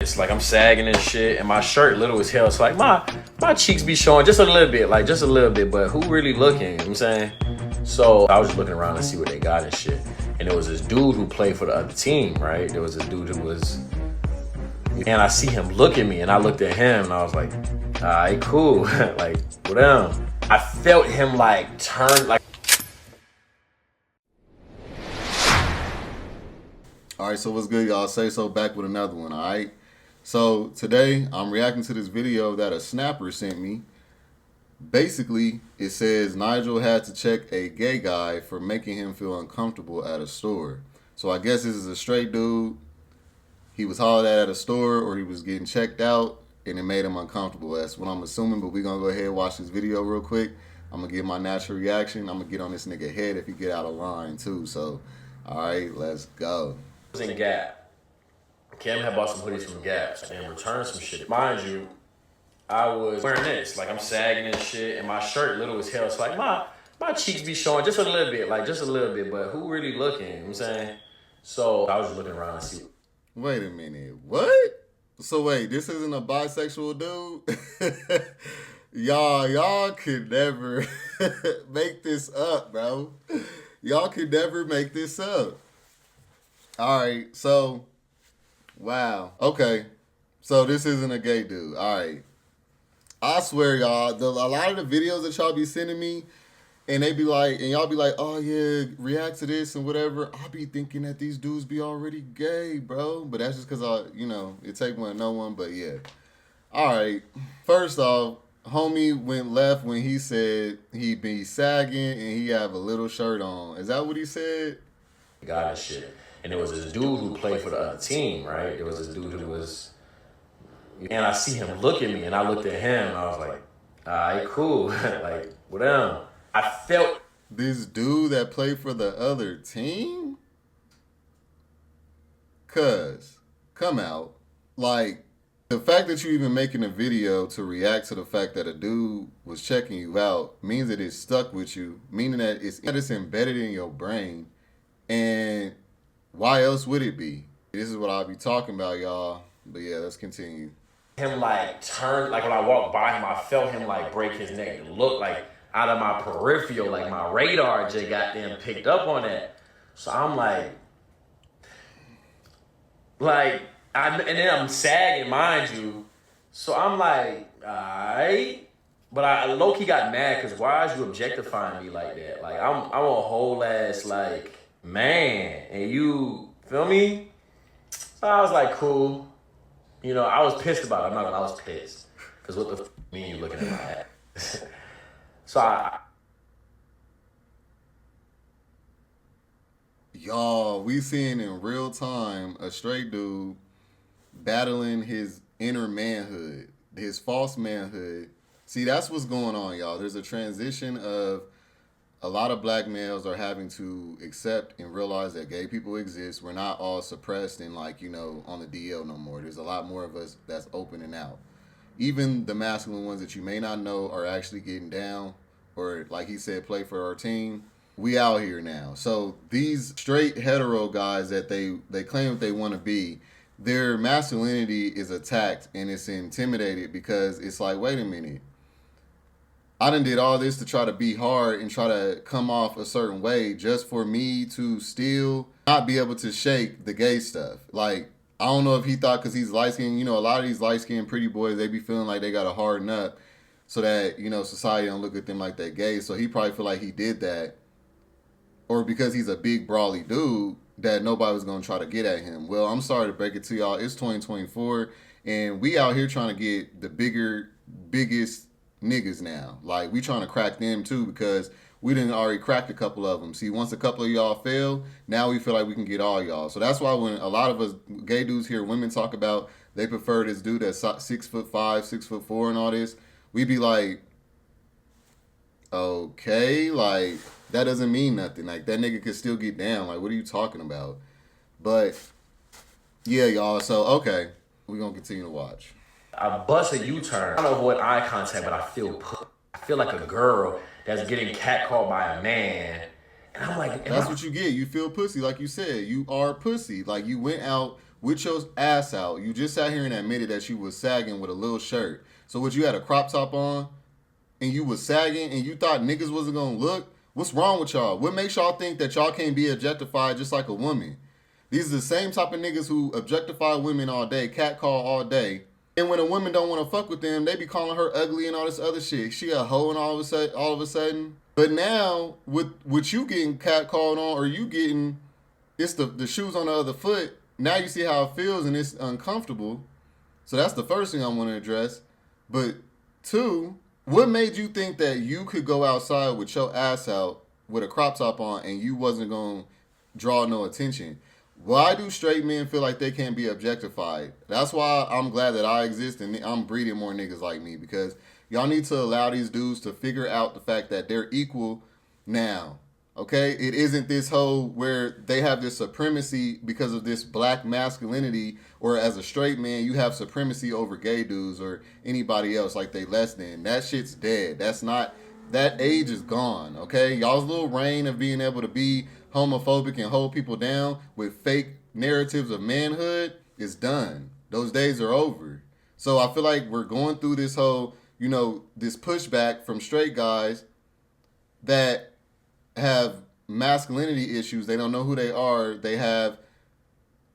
it's like I'm sagging and shit, and my shirt little as hell. So like my cheeks be showing just a little bit, like just a little bit, but who really looking? You know what I'm saying? So I was just looking around to see what they got and shit. And there was this dude who played for the other team, right? There was this dude who was, and I see him look at me, and I looked at him, and I was like, all right, cool. Like, what him? I felt him like turn, like. All right, so what's good, y'all? Say So back with another one, all right? So today, I'm reacting to this video that a snapper sent me. Basically, it says Nigel had to check a gay guy for making him feel uncomfortable at a store. So I guess this is a straight dude. He was hollered at a store, or he was getting checked out, and it made him uncomfortable. That's what I'm assuming, but we're going to go ahead and watch this video real quick. I'm going to give my natural reaction. I'm going to get on this nigga head if he get out of line, too. So, all right, let's go. In Gap. Kim had bought some hoodies from Gap and returned some shit. Mind you, I was wearing this, like I'm sagging and shit, and my shirt little as hell. So like my cheeks be showing just a little bit, like just a little bit, but who really looking? You know what I'm saying? So I was just looking around and see. Wait a minute, what? So wait, this isn't a bisexual dude? y'all could never make this up, bro. Y'all could never make this up. All right, so, wow. Okay, so this isn't a gay dude. All right. I swear, y'all, a lot of the videos that y'all be sending me, and they be like, and y'all be like, oh, yeah, react to this and whatever. I be thinking that these dudes be already gay, bro. But that's just because it take one to know one, but yeah. All right. First off, homie went left when he said he be sagging and he have a little shirt on. Is that what he said? God and shit. And there was this dude who played for the other team, right? There was this dude who was, and I see him look at me, and I looked at him, and I was like, all right, cool. Like, what him? I felt this dude that played for the other team? Cuz, come out. Like, the fact that you even making a video to react to the fact that a dude was checking you out means that it's stuck with you, meaning that it's embedded in your brain. And why else would it be? This is what I'll be talking about, y'all. But yeah, let's continue. Him like turn, like when I walked by him, I felt him like break his neck. It looked like out of my peripheral, like my radar just got them picked up on that. So I'm like, and then I'm sagging, mind you. So I'm like, alright. But I low-key got mad because why is you objectifying me like that? Like I'm a whole ass like man, and you feel me? So I was like, cool. You know, I was pissed about it. I'm not gonna, I was pissed. Because what the f me you looking at my ass? So y'all, we seeing in real time a straight dude battling his inner manhood, his false manhood. See, that's what's going on, y'all. There's a transition of a lot of black males are having to accept and realize that gay people exist. We're not all suppressed and on the DL no more. There's a lot more of us that's opening out. Even the masculine ones that you may not know are actually getting down, or like he said, play for our team. We out here now. So these straight hetero guys that they claim that they want to be, their masculinity is attacked and it's intimidated because it's like, wait a minute. I done did all this to try to be hard and try to come off a certain way just for me to still not be able to shake the gay stuff. Like, I don't know if he thought because he's light-skinned, a lot of these light-skinned pretty boys, they be feeling like they got to harden up so that, society don't look at them like they're gay. So he probably feel like he did that. Or because he's a big, brawly dude, that nobody was going to try to get at him. Well, I'm sorry to break it to y'all. It's 2024, and we out here trying to get the biggest niggas now. Like, we trying to crack them too because we didn't already crack a couple of them. See, once a couple of y'all fail, now we feel like we can get all y'all. So that's why when a lot of us gay dudes hear women talk about they prefer this dude that's 6'5", 6'4", and all this, we be like, okay, like, that doesn't mean nothing. Like, that nigga could still get down. Like, what are you talking about? But yeah, y'all. So okay, we're gonna continue to watch. I bust a U-turn. I don't avoid eye contact, but I feel like a girl that's getting catcalled by a man. And I'm like, that's what you get. You feel pussy, like you said. You are pussy. Like, you went out with your ass out. You just sat here and admitted that you was sagging with a little shirt. So what, you had a crop top on and you was sagging and you thought niggas wasn't gonna look? What's wrong with y'all? What makes y'all think that y'all can't be objectified just like a woman? These are the same type of niggas who objectify women all day, catcall all day. And when a woman don't want to fuck with them, they be calling her ugly and all this other shit. She a hoe and all of a sudden. But now, with you getting catcalled on, or you getting, it's the shoes on the other foot, now you see how it feels and it's uncomfortable. So that's the first thing I want to address. But two, what made you think that you could go outside with your ass out with a crop top on and you wasn't going to draw no attention? Why do straight men feel like they can't be objectified? That's why I'm glad that I exist and I'm breeding more niggas like me, because y'all need to allow these dudes to figure out the fact that they're equal now. Okay? It isn't this whole where they have this supremacy because of this black masculinity, or as a straight man, you have supremacy over gay dudes or anybody else like they less than. That shit's dead. That's not, that age is gone. Okay? Y'all's little reign of being able to be homophobic and hold people down with fake narratives of manhood is done. Those days are over. So I feel like we're going through this whole, this pushback from straight guys that have masculinity issues. They don't know who they are. They have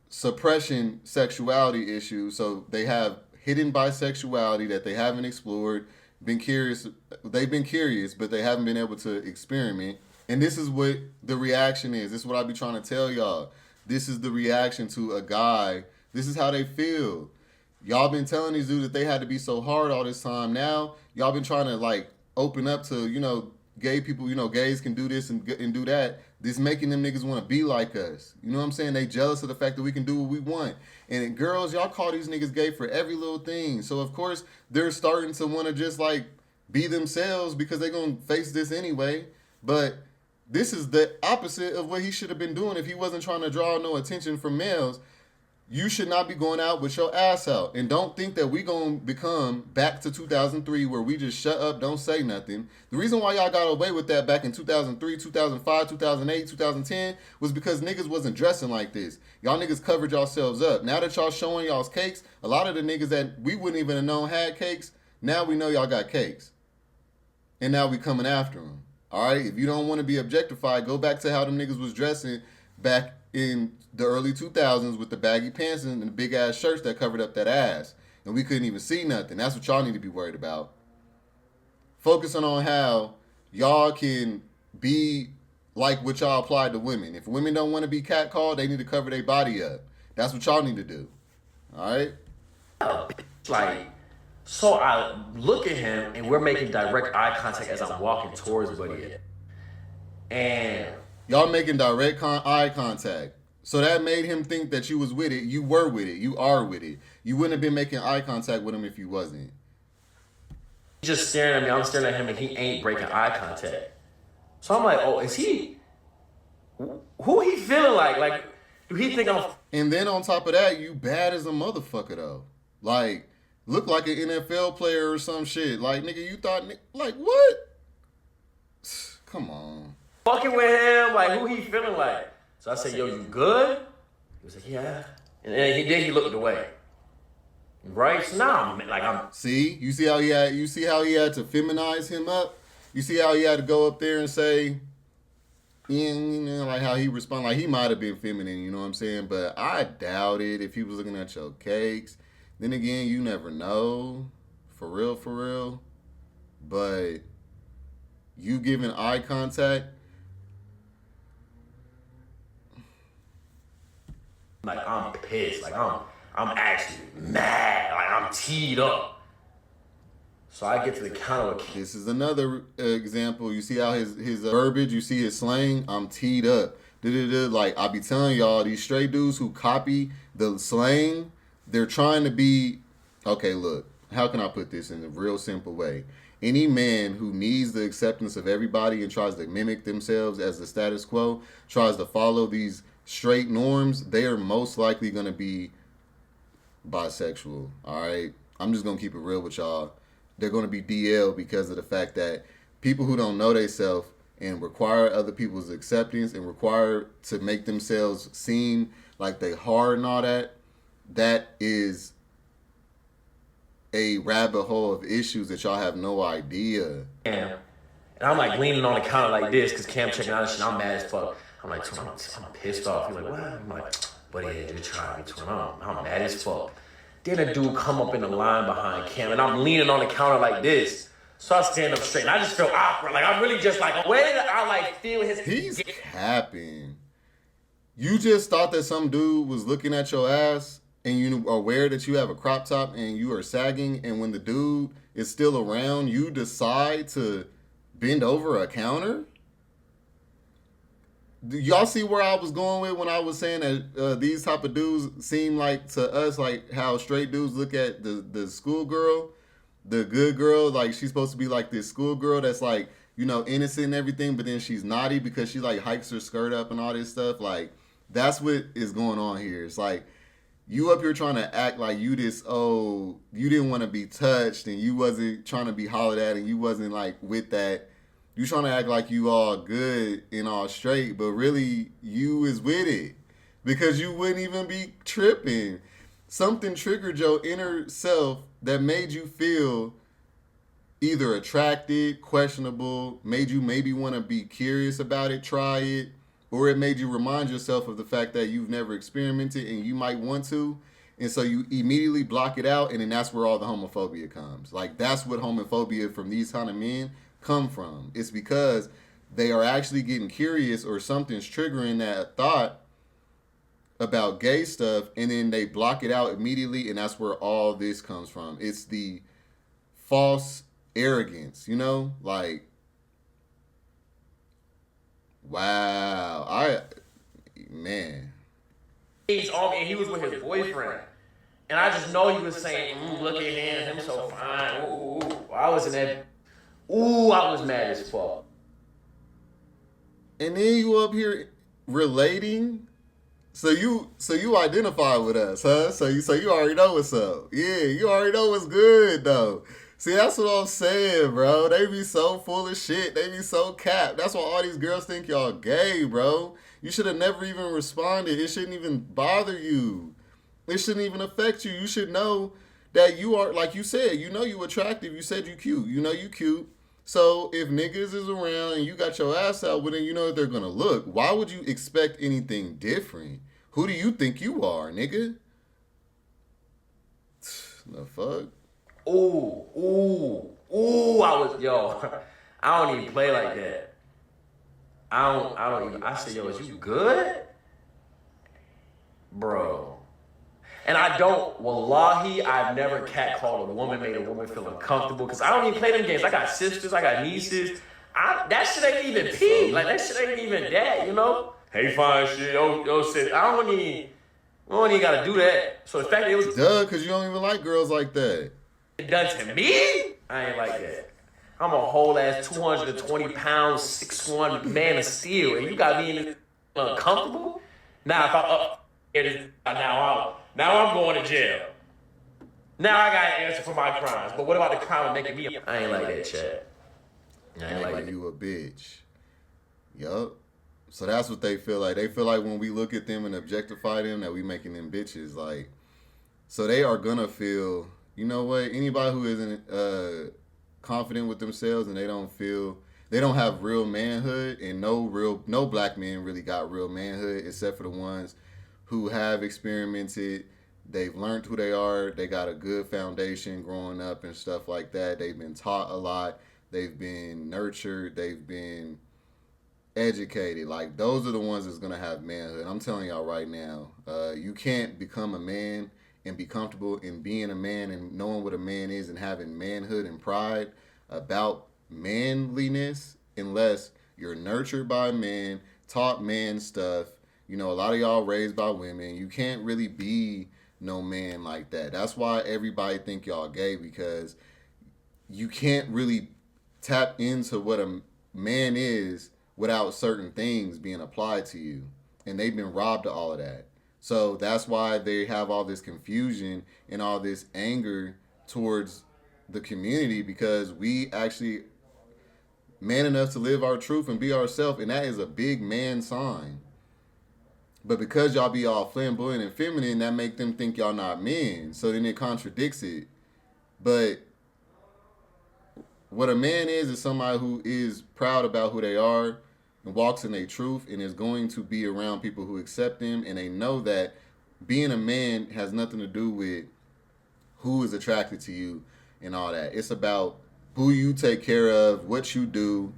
suppression sexuality issues. So they have hidden bisexuality that they haven't explored, been curious. They've been curious, but they haven't been able to experiment. And this is what the reaction is. This is what I be trying to tell y'all. This is the reaction to a guy. This is how they feel. Y'all been telling these dudes that they had to be so hard all this time. Now, y'all been trying to, open up to, gay people. Gays can do this and do that. This making them niggas want to be like us. You know what I'm saying? They jealous of the fact that we can do what we want. And girls, y'all call these niggas gay for every little thing. So, of course, they're starting to want to just, be themselves because they're going to face this anyway. But this is the opposite of what he should have been doing if he wasn't trying to draw no attention from males. You should not be going out with your ass out. And don't think that we going to become back to 2003 where we just shut up, don't say nothing. The reason why y'all got away with that back in 2003, 2005, 2008, 2010 was because niggas wasn't dressing like this. Y'all niggas covered yourselves up. Now that y'all showing y'all's cakes, a lot of the niggas that we wouldn't even have known had cakes, now we know y'all got cakes. And now we coming after them. All right, if you don't want to be objectified, go back to how them niggas was dressing back in the early 2000s with the baggy pants and the big ass shirts that covered up that ass. And we couldn't even see nothing. That's what y'all need to be worried about. Focusing on how y'all can be like what y'all applied to women. If women don't want to be catcalled, they need to cover their body up. That's what y'all need to do. All right? So I look at him and we're making direct eye contact as I'm walking towards Buddy. And y'all making direct eye contact. So that made him think that you was with it. You were with it. You are with it. You wouldn't have been making eye contact with him if you wasn't. He's just staring at me. I'm staring at him and he ain't breaking eye contact. So I'm like, oh, is he? Who he feeling like? Like, do he think I'm? And then on top of that, you bad as a motherfucker though. Look like an NFL player or some shit. Nigga, you thought, what? Come on. Fucking with him, who he feeling like? So I said, yo, you good? He was like, yeah. And then he looked away. Right? So now I'm. See? You see how he had to feminize him up? You see how he had to go up there and say, how he responded, he might have been feminine, you know what I'm saying? But I doubt it if he was looking at your cakes. Then again, you never know. For real. But you giving eye contact. I'm pissed. I'm actually mad. I'm teed up. So I get to the counter. This is another example. You see how his verbiage, you see his slang? I'm teed up. I be telling y'all, these straight dudes who copy the slang, they're trying to be, okay, look, how can I put this in a real simple way? Any man who needs the acceptance of everybody and tries to mimic themselves as the status quo, tries to follow these straight norms, they are most likely going to be bisexual, all right? I'm just going to keep it real with y'all. They're going to be DL because of the fact that people who don't know themselves and require other people's acceptance and require to make themselves seem like they hard and all that, that is a rabbit hole of issues that y'all have no idea. And I'm like leaning on the counter like this because Cam checking out and shit. I'm mad as fuck. I'm like, I'm pissed off. He's like, what? I'm like, buddy, just try me. I'm mad as fuck. Then a dude come up in the line behind Cam, and I'm leaning on the counter like this. So I stand up straight, and I just feel awkward. Like, I'm really just like, where did I, like, feel his... He's capping. You just thought that some dude was looking at your ass, and you are aware that you have a crop top, and you are sagging, and when the dude is still around, you decide to bend over a counter? Do y'all see where I was going with when I was saying that these type of dudes seem like to us like how straight dudes look at the schoolgirl, the good girl, like she's supposed to be like this schoolgirl that's like, you know, innocent and everything, but then she's naughty because she like hikes her skirt up and all this stuff. Like, that's what is going on here. It's like you up here trying to act like you this, oh, you didn't want to be touched and you wasn't trying to be hollered at and you wasn't like with that. You trying to act like you all good and all straight, but really you is with it because you wouldn't even be tripping. Something triggered your inner self that made you feel either attracted, questionable, made you maybe want to be curious about it, try it, or it made you remind yourself of the fact that you've never experimented and you might want to. And so you immediately block it out, and then that's where all the homophobia comes. Like, that's what homophobia from these kind of men come from. It's because they are actually getting curious or something's triggering that thought about gay stuff, and then they block it out immediately, and that's where all this comes from. It's the false arrogance, you know? Like, wow. Man. He's on me, and he was with his boyfriend. And I just know he was saying, look at him so fine. Ooh. I was in that... Ooh, I was mad as fuck. And then you up here relating. So you identify with us, huh? So you already know what's up. Yeah, you already know what's good though. See, that's what I'm saying, bro. They be so full of shit. They be so capped. That's why all these girls think y'all gay, bro. You should have never even responded. It shouldn't even bother you. It shouldn't even affect you. You should know that you are, like you said, you know you attractive. You said you cute. You know you cute. So if niggas is around and you got your ass out, well then you know that they're gonna look. Why would you expect anything different? Who do you think you are, nigga? The fuck? Ooh, I don't even play like that. I say, yo, is you good? Bro. And I don't, wallahi, I've never catcalled a woman, made a woman feel uncomfortable, because I don't even play them games. I got sisters, I got nieces. That shit ain't even pee. Like, that shit ain't even that, you know? Hey, fine shit, yo, sis. I don't even gotta do that. So the fact that it was... Duh, because you don't even like girls like that. Done to me? I ain't like that. I'm a whole ass 220 pounds, 6'1" man of steel, and you got me in uncomfortable? Now, if now I'm going to jail. Now I gotta answer for my crimes. But what about the crime of making me? I ain't like that, Chad. I ain't like you a bitch. Yup. So that's what they feel like. They feel like when we look at them and objectify them, that we making them bitches. Like, so they are gonna feel, you know what? Anybody who isn't confident with themselves and they don't have real manhood, and no black men really got real manhood except for the ones who have experimented. They've learned who they are. They got a good foundation growing up and stuff like that. They've been taught a lot. They've been nurtured. They've been educated. Like, those are the ones that's going to have manhood. I'm telling y'all right now, you can't become a man and be comfortable in being a man and knowing what a man is and having manhood and pride about manliness unless you're nurtured by men, taught man stuff. You know, a lot of y'all raised by women. You can't really be no man like that. That's why everybody think y'all gay, because you can't really tap into what a man is without certain things being applied to you. And they've been robbed of all of that. So that's why they have all this confusion and all this anger towards the community, because we actually man enough to live our truth and be ourselves, and that is a big man sign. But because y'all be all flamboyant and feminine, that make them think y'all not men. So then it contradicts it. But what a man is somebody who is proud about who they are and walks in their truth and is going to be around people who accept them, and they know that being a man has nothing to do with who is attracted to you and all that. It's about who you take care of, what you do,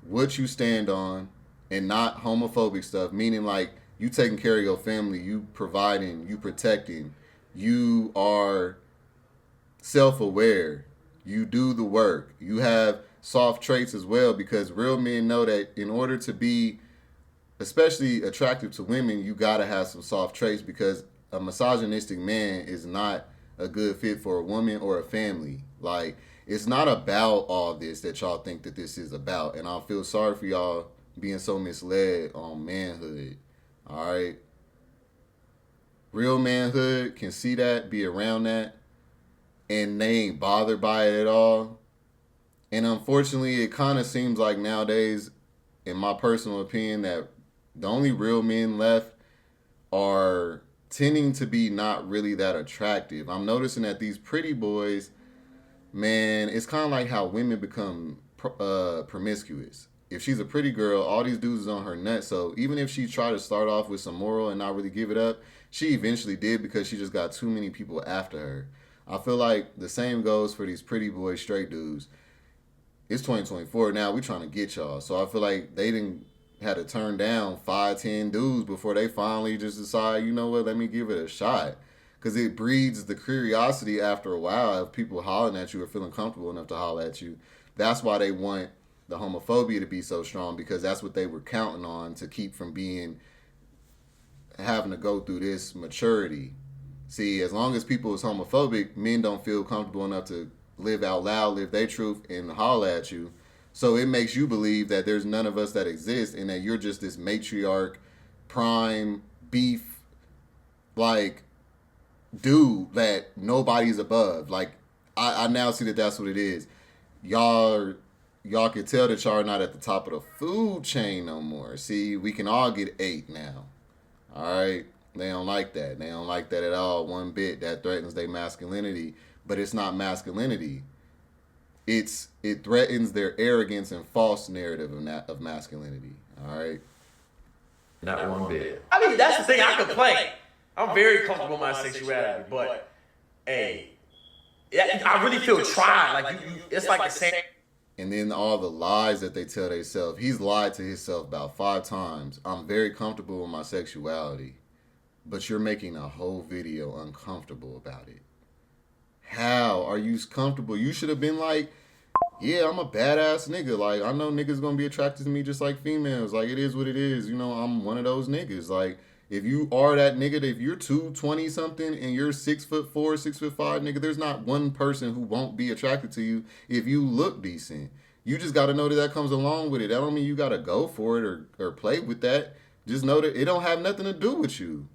what you stand on, and not homophobic stuff, meaning like you taking care of your family, you providing, you protecting, you are self-aware, you do the work, you have soft traits as well, because real men know that in order to be especially attractive to women, you gotta have some soft traits, because a misogynistic man is not a good fit for a woman or a family. Like, it's not about all this that y'all think that this is about, and I feel sorry for y'all being so misled on manhood. All right, real manhood can see that, be around that, and they ain't bothered by it at all. And unfortunately, it kind of seems like nowadays, in my personal opinion, that the only real men left are tending to be not really that attractive. I'm noticing that these pretty boys, man, it's kind of like how women become promiscuous. If she's a pretty girl, all these dudes is on her nuts. So even if she tried to start off with some moral and not really give it up, she eventually did, because she just got too many people after her. I feel like the same goes for these pretty boy straight dudes. It's 2024 now. We trying to get y'all. So I feel like they didn't had to turn down 5-10 dudes before they finally just decide, you know what, let me give it a shot. Because it breeds the curiosity after a while of people hollering at you or feeling comfortable enough to holler at you. That's why they want the homophobia to be so strong, because that's what they were counting on to keep from having to go through this maturity. See, as long as people is homophobic, men don't feel comfortable enough to live out loud, live their truth, and holler at you. So it makes you believe that there's none of us that exist, and that you're just this matriarch, prime, beef, like, dude that nobody's above. Like, I now see that that's what it is. Y'all can tell that y'all are not at the top of the food chain no more. See, we can all get 8 now. All right? They don't like that. They don't like that at all, one bit. That threatens their masculinity. But it's not masculinity. It threatens their arrogance and false narrative of masculinity. All right? Not one bit. I mean, that's the thing. I complain. I'm very comfortable with my sexuality, but hey, I really feel tried. Like it's like the same. And then all the lies that they tell themselves. He's lied to himself about 5 times. I'm very comfortable with my sexuality, but you're making a whole video uncomfortable about it. How are you comfortable? You should have been like, yeah, I'm a badass nigga. Like, I know niggas gonna be attracted to me just like females. Like, it is what it is. You know, I'm one of those niggas. Like, if you are that nigga, if you're 220 something and you're 6'4", 6'5", nigga, there's not one person who won't be attracted to you if you look decent. You just gotta know that comes along with it. That don't mean you gotta go for it or play with that. Just know that it don't have nothing to do with you.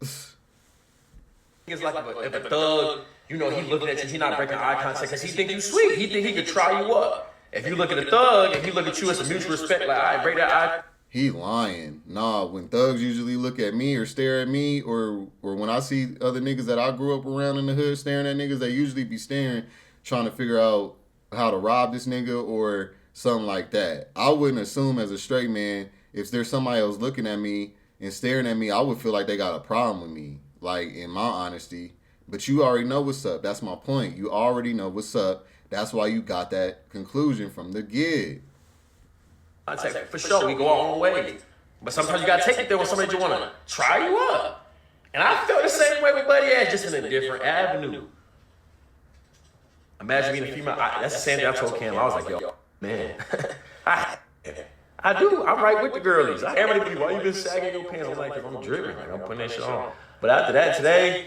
It's like if a thug, you know, he looking at you, he not breaking eye contact because he think you sweet. He think he could try you up. If you look at a thug, if he look at you as a mutual respect, like, all right, break that eye. He lying. Nah, when thugs usually look at me or stare at me, or when I see other niggas that I grew up around in the hood staring at niggas, they usually be staring, trying to figure out how to rob this nigga or something like that. I wouldn't assume as a straight man, if there's somebody else looking at me and staring at me, I would feel like they got a problem with me, like, in my honesty. But you already know what's up. That's my point. You already know what's up. That's why you got that conclusion from the gig. I take for sure. We go our own way, but sometimes you gotta take it there when somebody just wanna try you up. And I felt the same way with Buddy Ass, just in a different avenue. Imagine being a female. That's the same thing I told Cam. I was like, yo, man, I do. I'm right with the girlies. I am ready to be. Why you been sagging your pants? I'm like, if I'm dripping, like I'm putting that shit on. But after that, today,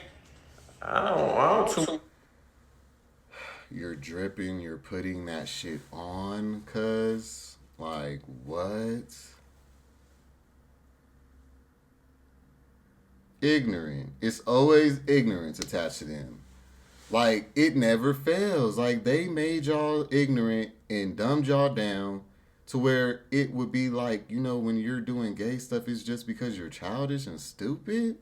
I don't too. You're dripping. You're putting that shit on, cuz. Like, what? Ignorant. It's always ignorance attached to them. Like, it never fails. Like, they made y'all ignorant and dumbed y'all down to where it would be like, you know, when you're doing gay stuff, it's just because you're childish and stupid.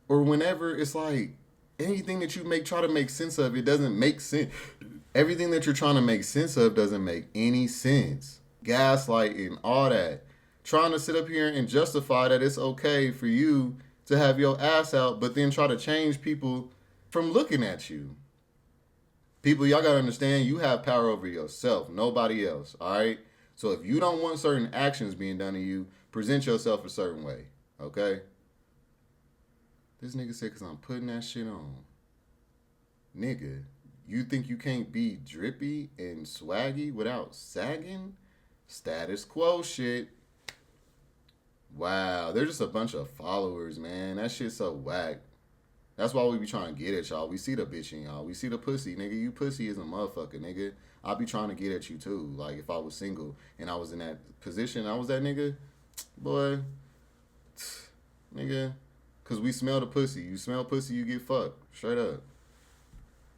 Or whenever it's like anything that you try to make sense of, it doesn't make sense. Everything that you're trying to make sense of doesn't make any sense. Gaslighting, all that. Trying to sit up here and justify that it's okay for you to have your ass out, but then try to change people from looking at you. People, y'all gotta understand, you have power over yourself, nobody else, all right? So if you don't want certain actions being done to you, present yourself a certain way, okay? This nigga said, because I'm putting that shit on. Nigga, you think you can't be drippy and swaggy without sagging? Status quo shit. Wow, they're just a bunch of followers, man. That shit's so whack. That's why we be trying to get at y'all. We see the bitch in y'all. We see the pussy, nigga. You pussy is a motherfucker, nigga. I be trying to get at you too. Like if I was single and I was in that position, I was that nigga, boy, nigga. Cause we smell the pussy. You smell pussy, you get fucked. Straight up.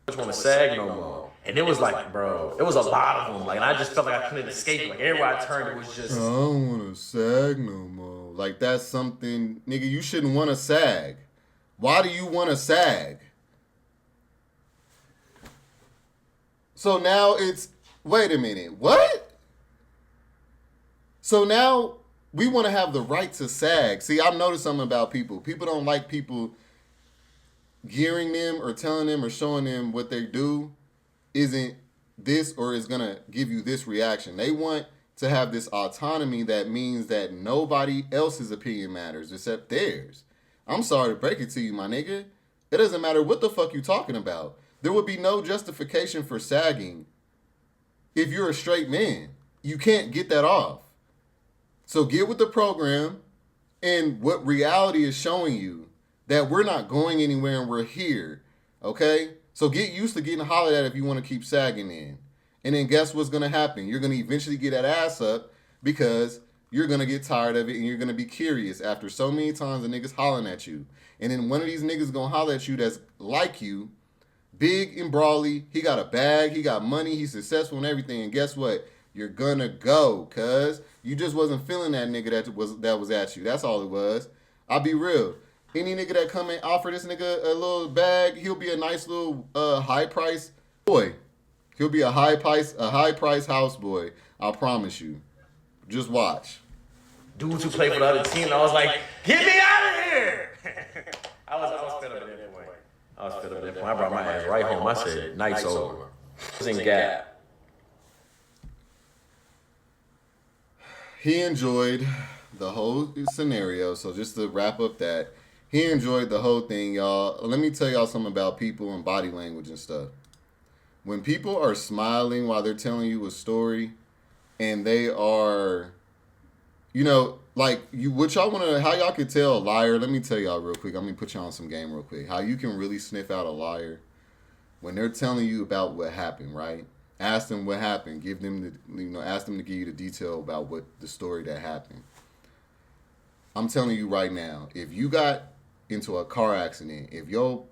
I just want to sag no more. And it was like, bro, it was a lot of them. Like, and I just felt like I couldn't escape. Like everywhere I turned, it was just. I don't want to sag no more. Like that's something, nigga. You shouldn't want to sag. Why do you want to sag? So now it's, wait a minute, what? So now we want to have the right to sag. See, I've noticed something about people. People don't like people gearing them or telling them or showing them what they do isn't this or is going to give you this reaction. They want to have this autonomy that means that nobody else's opinion matters except theirs. I'm sorry to break it to you, my nigga. It doesn't matter what the fuck you talking about. There would be no justification for sagging if you're a straight man. You can't get that off. So get with the program and what reality is showing you that we're not going anywhere and we're here, okay? So get used to getting hollered at if you want to keep sagging in. And then guess what's going to happen? You're going to eventually get that ass up because you're going to get tired of it and you're going to be curious after so many times the niggas hollering at you. And then one of these niggas going to holler at you that's like you, big and brawly, he got a bag, he got money, he's successful and everything. And guess what? You're going to go, cuz you just wasn't feeling that nigga that was at you. That's all it was. I'll be real. Any nigga that come and offer this nigga a little bag, he'll be a nice little high price boy. He'll be a high price house boy. I promise you. Just watch. Dudes who play for the other team, I was like, get me out of here! I was fed up at that point. I brought my ass right home. I said, night's over. I was in Gap. He enjoyed the whole scenario. So just to wrap up that, he enjoyed the whole thing, y'all. Let me tell y'all something about people and body language and stuff. When people are smiling while they're telling you a story and they are, you know, like what y'all want to, how y'all can tell a liar. Let me tell y'all real quick. I'm going to put y'all on some game real quick. How you can really sniff out a liar when they're telling you about what happened, right? Ask them what happened. Give them ask them to give you the detail about what the story that happened. I'm telling you right now, if you got into a car accident, if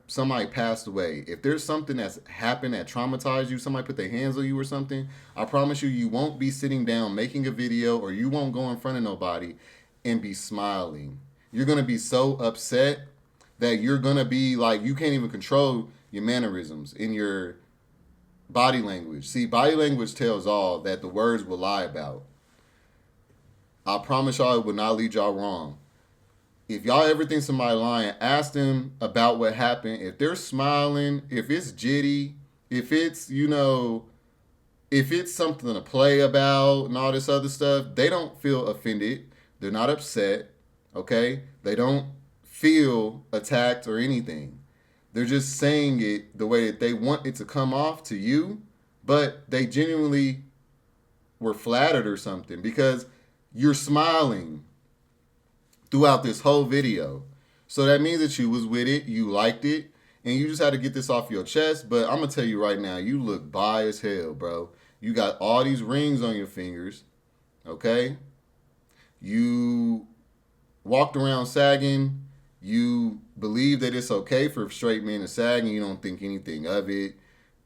somebody passed away, if there's something that's happened that traumatized you, somebody put their hands on you or something, I promise you won't be sitting down making a video or you won't go in front of nobody and be smiling. You're going to be so upset that you're going to be like, you can't even control your mannerisms in your body language. See, body language tells all that the words will lie about. I promise y'all it will not lead y'all wrong. If y'all ever think somebody lying, ask them about what happened. If they're smiling, if it's jitty, if it's, if it's something to play about and all this other stuff, they don't feel offended. They're not upset, okay? They don't feel attacked or anything. They're just saying it the way that they want it to come off to you, but they genuinely were flattered or something because you're smiling throughout this whole video. So that means that you was with it, you liked it, and you just had to get this off your chest. But I'm going to tell you right now, you look bi as hell, bro. You got all these rings on your fingers, okay? You walked around sagging. You believe that it's okay for straight men to sag and you don't think anything of it.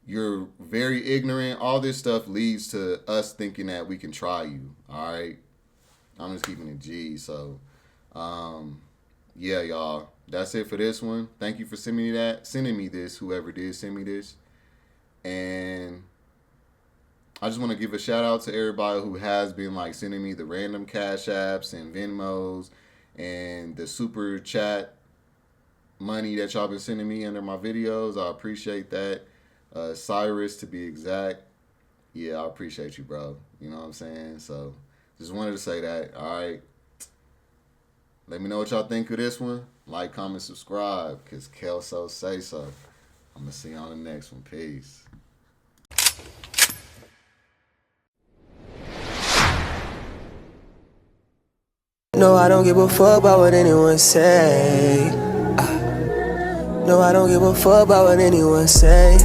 you're very ignorant. All this stuff leads to us thinking that we can try you. All right. I'm just keeping it G. So, yeah, y'all. That's it for this one. Thank you for sending me this, whoever did send me this. And I just want to give a shout out to everybody who has been like sending me the random Cash Apps and Venmos and the super chat money that y'all been sending me under my videos. I appreciate that. Cyrus, to be exact. Yeah, I appreciate you, bro. You know what I'm saying? So just wanted to say that. All right. Let me know what y'all think of this one. Like, comment, subscribe, because Kelso say so. I'm going to see you on the next one. Peace. No, I don't give a fuck about what anyone say. No, I don't give a fuck about what anyone say.